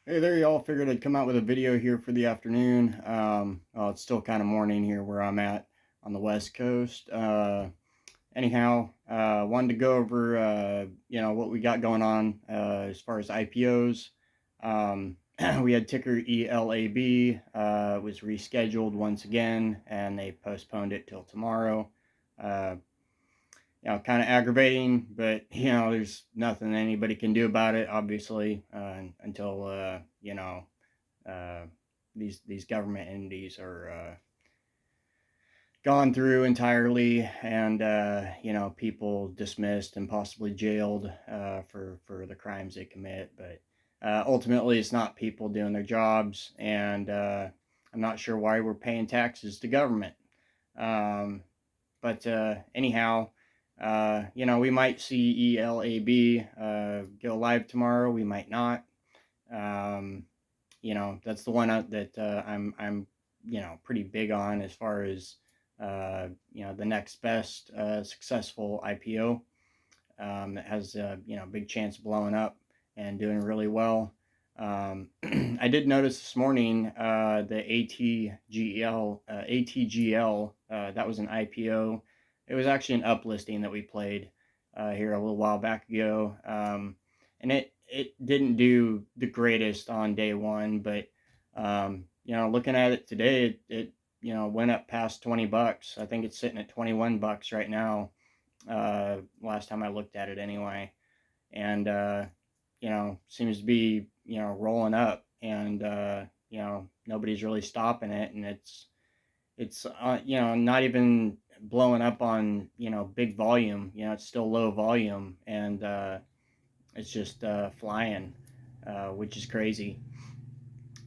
Hey there, y'all. Figured I'd come out with a video here for the afternoon. Well, it's still kind of morning here where I'm at on the West Coast. Wanted to go over, what we got going on as far as IPOs. We had ticker ELAB, was rescheduled once again, and they postponed it till tomorrow. Uh, Kind of aggravating, but there's nothing anybody can do about it, obviously, until uh, these government entities are gone through entirely, and people dismissed and possibly jailed for the crimes they commit. But ultimately, it's not people doing their jobs, and I'm not sure why we're paying taxes to government. Um, but anyhow. We might see ELAB go live tomorrow. We might not. Um, that's the one that I'm pretty big on as far as the next best successful IPO that has big chance of blowing up and doing really well. I did notice this morning the ATGL, that was an IPO. It was actually an uplisting that we played here a little while back ago, and it didn't do the greatest on day one, but looking at it today, it went up past $20. I think it's sitting at $21 right now. Last time I looked at it anyway, and seems to be rolling up, and nobody's really stopping it, and it's not even blowing up on big volume. It's still low volume, and it's just flying, which is crazy.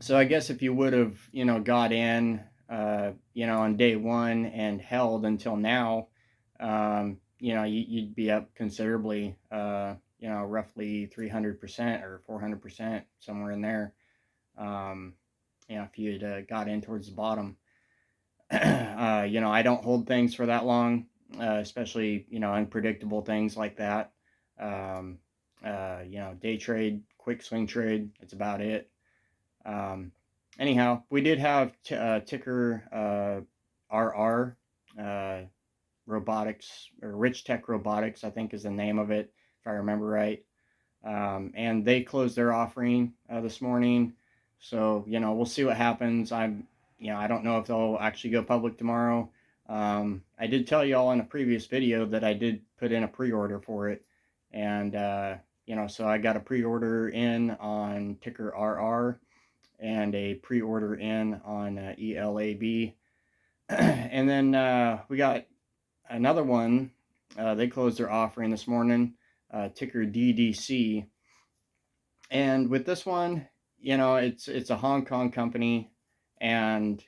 So I guess if you would have got in on day one and held until now, you'd be up considerably, roughly 300% or 400%, somewhere in there. Um, if you'd got in towards the bottom. I don't hold things for that long, especially, unpredictable things like that. Um, Day trade, quick swing trade, that's about it. Um, Anyhow, we did have ticker RR, robotics, or Rich Tech Robotics, I think is the name of it, if I remember right. And they closed their offering this morning. So, we'll see what happens. I don't know if they'll actually go public tomorrow. I did tell y'all in a previous video that I did put in a pre-order for it. And, so I got a pre-order in on ticker RR and a pre-order in on ELAB. And then we got another one. They closed their offering this morning, ticker DDC. And with this one, it's a Hong Kong company, and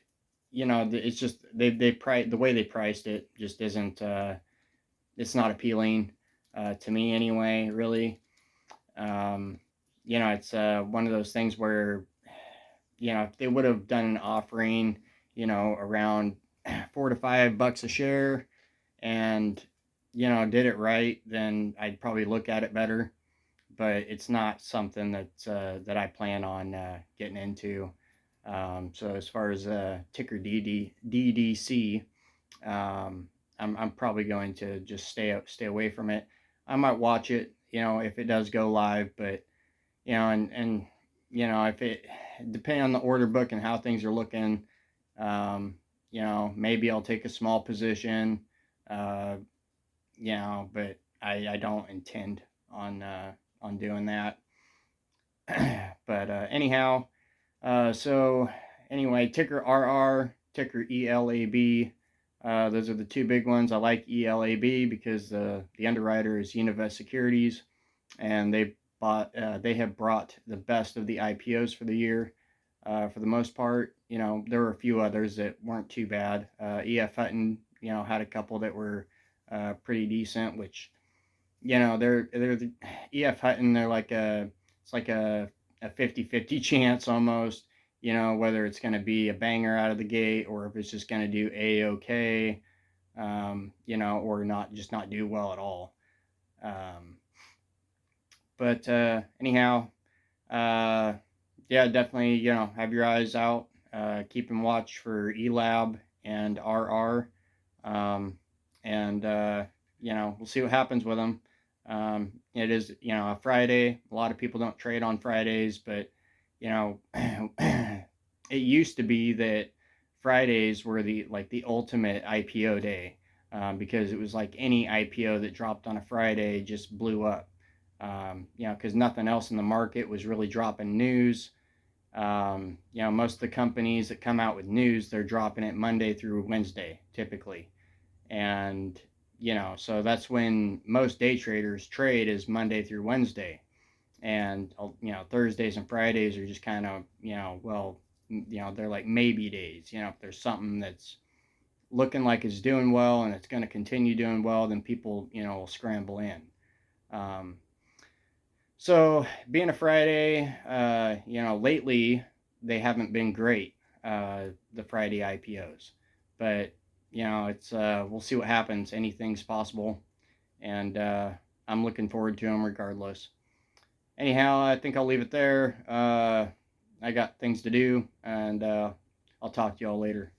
it's just the way they priced it just isn't it's not appealing to me anyway, really. It's one of those things where if they would have done an offering, around $4 to $5 a share, and did it right, then I'd probably look at it better. But it's not something that I plan on getting into. So as far as ticker DDC, I'm probably going to just stay away from it. I might watch it, if it does go live, but and if it depending on the order book and how things are looking, maybe I'll take a small position, uh, but I don't intend on doing that. But anyhow, so anyway, ticker RR, ticker ELAB. Those are the two big ones. I like ELAB because the underwriter is Univest Securities, and they have brought the best of the IPOs for the year. For the most part, there were a few others that weren't too bad. EF Hutton, had a couple that were pretty decent, which they're the EF Hutton. It's like a 50-50 chance almost. Whether it's going to be a banger out of the gate or if it's just going to do a-okay, or not do well at all. But anyhow, uh, Yeah, definitely, have your eyes out. Keep and watch for Elab and RR. Um, and, we'll see what happens with them. It is, a Friday. A lot of people don't trade on Fridays, but, it used to be that Fridays were the ultimate IPO day, because it was like any IPO that dropped on a Friday just blew up. Because nothing else in the market was really dropping news. Most of the companies that come out with news, they're dropping it Monday through Wednesday typically. And, so that's when most day traders trade, is Monday through Wednesday. And, Thursdays and Fridays are just kind of, they're like maybe days. If there's something that's looking like it's doing well and it's going to continue doing well, then people, will scramble in. Um, So, being a Friday, lately they haven't been great, the Friday IPOs. But, it's we'll see what happens. Anything's possible, and I'm looking forward to them regardless. Anyhow, I think I'll leave it there. I got things to do, and I'll talk to y'all later.